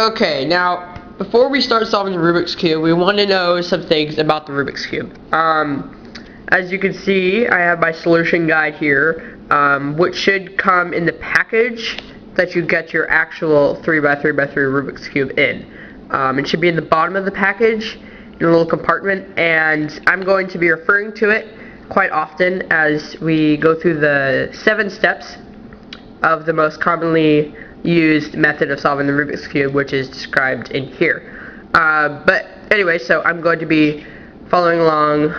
Okay, now, before we start solving the Rubik's Cube, we want to know some things about the Rubik's Cube. As you can see, I have my solution guide here, which should come in the package that you get your actual 3x3x3 Rubik's Cube in. It should be in the bottom of the package, in a little compartment, and I'm going to be referring to it quite often as we go through the 7 steps of the most commonly used method of solving the Rubik's Cube, which is described in here. But anyway, so I'm going to be following along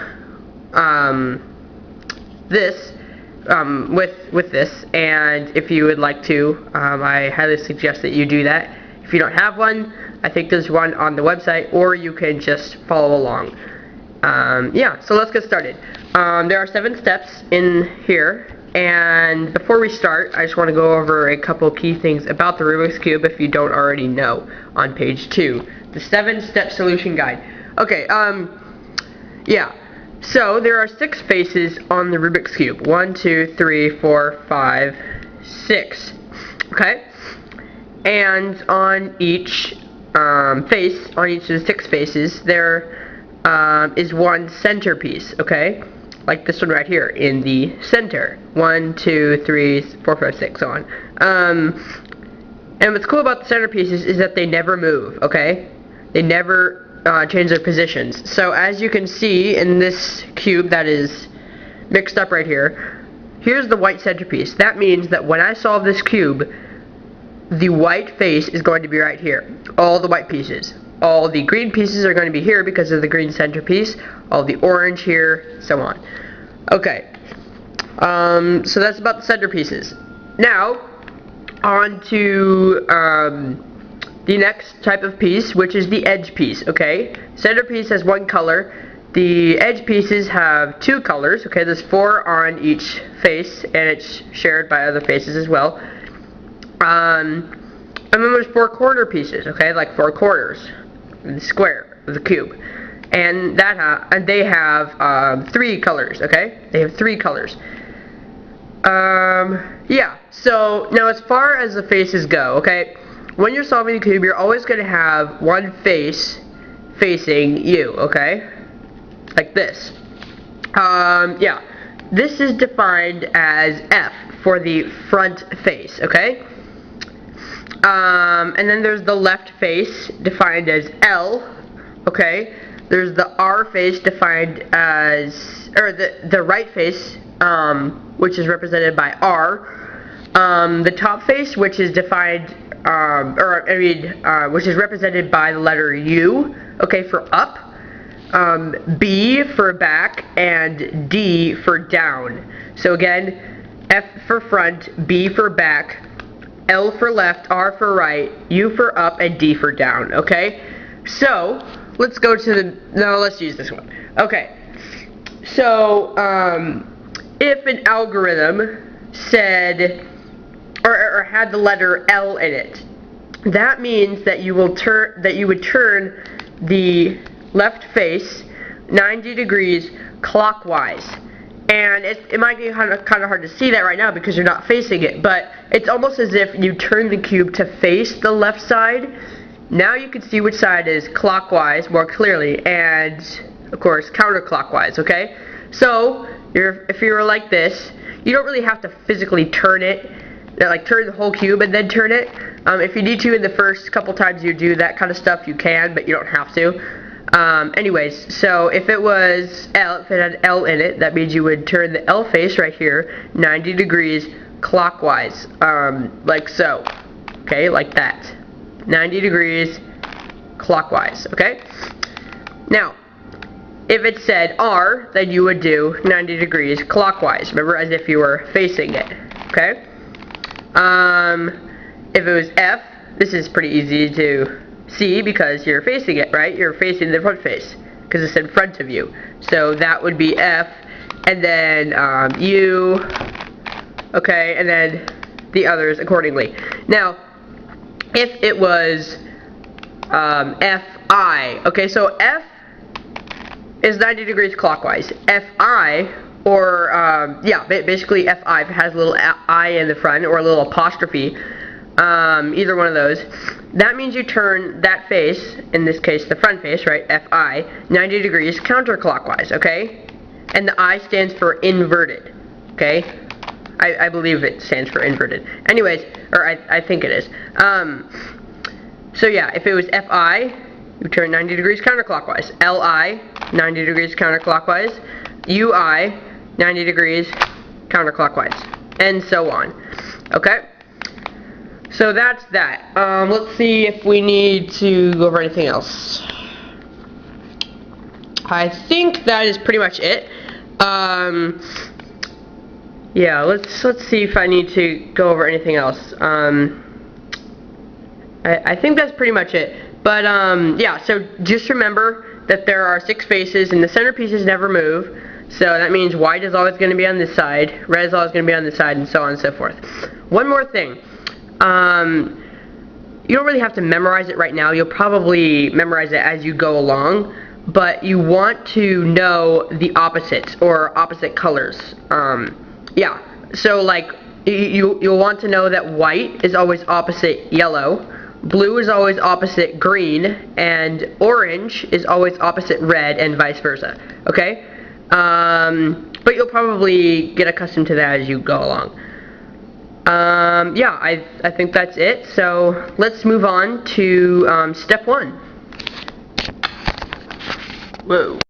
with this, and if you would like to, I highly suggest that you do that. If you don't have one, I think there's one on the website, or you can just follow along. Yeah, so let's get started. There are 7 steps in here. And before we start, I just want to go over a couple key things about the Rubik's Cube if you don't already know on page 2. The 7-step solution guide. Okay, yeah. So there are 6 faces on the Rubik's Cube. 1, 2, 3, 4, 5, 6. Okay? And on each face, on each of the 6 faces, there is one centerpiece, okay? Like this one right here, in the center. 1, 2, 3, 4, 5, 6, so on. And what's cool about the centerpieces is that they never move, okay? They never change their positions. So as you can see in this cube that is mixed up right here, here's the white centerpiece. That means that when I solve this cube, the white face is going to be right here. All the white pieces. All the green pieces are going to be here because of the green centerpiece. All the orange here, so on. Okay. So that's about the centerpieces. Now, on to the next type of piece, which is the edge piece, okay? Centerpiece has 1 color. The edge pieces have 2 colors, okay? There's 4 on each face, and it's shared by other faces as well. And then there's 4 corner pieces, okay? Like 4 quarters. The square of the cube, and they have 3 colors. Okay, they have 3 colors. Yeah. So now, as far as the faces go, okay, when you're solving the cube, you're always going to have one face facing you. Okay, like this. Yeah. This is defined as F for the front face. Okay. And then there's the left face, defined as L, okay? There's the R face, defined as, or the right face, which is represented by R. The top face, which is defined, which is represented by the letter U, okay, for up. B for back, and D for down. So again, F for front, B for back, L for left, R for right, U for up, and D for down, okay? So, let's go to let's use this one. Okay, so, if an algorithm said, or had the letter L in it, that means that you would turn the left face 90 degrees clockwise. And it might be kind of hard to see that right now because you're not facing it, but it's almost as if you turn the cube to face the left side. Now you can see which side is clockwise more clearly, and of course counterclockwise, okay? So if you were like this, you don't really have to physically turn it, like turn the whole cube and then turn it. If you need to in the first couple times you do that kind of stuff, you can, but you don't have to. Anyways, so if it was L, if it had L in it, that means you would turn the L face right here 90 degrees clockwise, like so, okay, like that, 90 degrees clockwise, okay? Now, if it said R, then you would do 90 degrees clockwise, remember, as if you were facing it, okay? If it was F, this is pretty easy to see because you're facing it, right? You're facing the front face because it's in front of you. So that would be F, and then U, okay, and then the others accordingly. Now, if it was FI, okay, so F is 90 degrees clockwise. FI, or yeah, basically FI, if it has a little I in the front or a little apostrophe, either one of those, that means you turn that face, in this case the front face, right, FI, 90 degrees counterclockwise, okay? And the I stands for inverted, okay? I believe it stands for inverted. Anyways, or I think it is. So yeah, if it was FI, you turn 90 degrees counterclockwise. LI, 90 degrees counterclockwise. UI, 90 degrees counterclockwise. And so on. Okay? So that's that. Let's see if we need to go over anything else. I think that is pretty much it. Yeah, let's see if I need to go over anything else. I think that's pretty much it. But yeah, so just remember that there are 6 faces and the centerpieces never move. So that means white is always going to be on this side, red is always going to be on this side, and so on and so forth. One more thing. You don't really have to memorize it right now. You'll probably memorize it as you go along. But you want to know the opposites, or opposite colors. Yeah, so like, you'll want to know that white is always opposite yellow, blue is always opposite green, and orange is always opposite red, and vice versa, okay? But you'll probably get accustomed to that as you go along. Yeah, I think that's it, so let's move on to step 1. Whoa.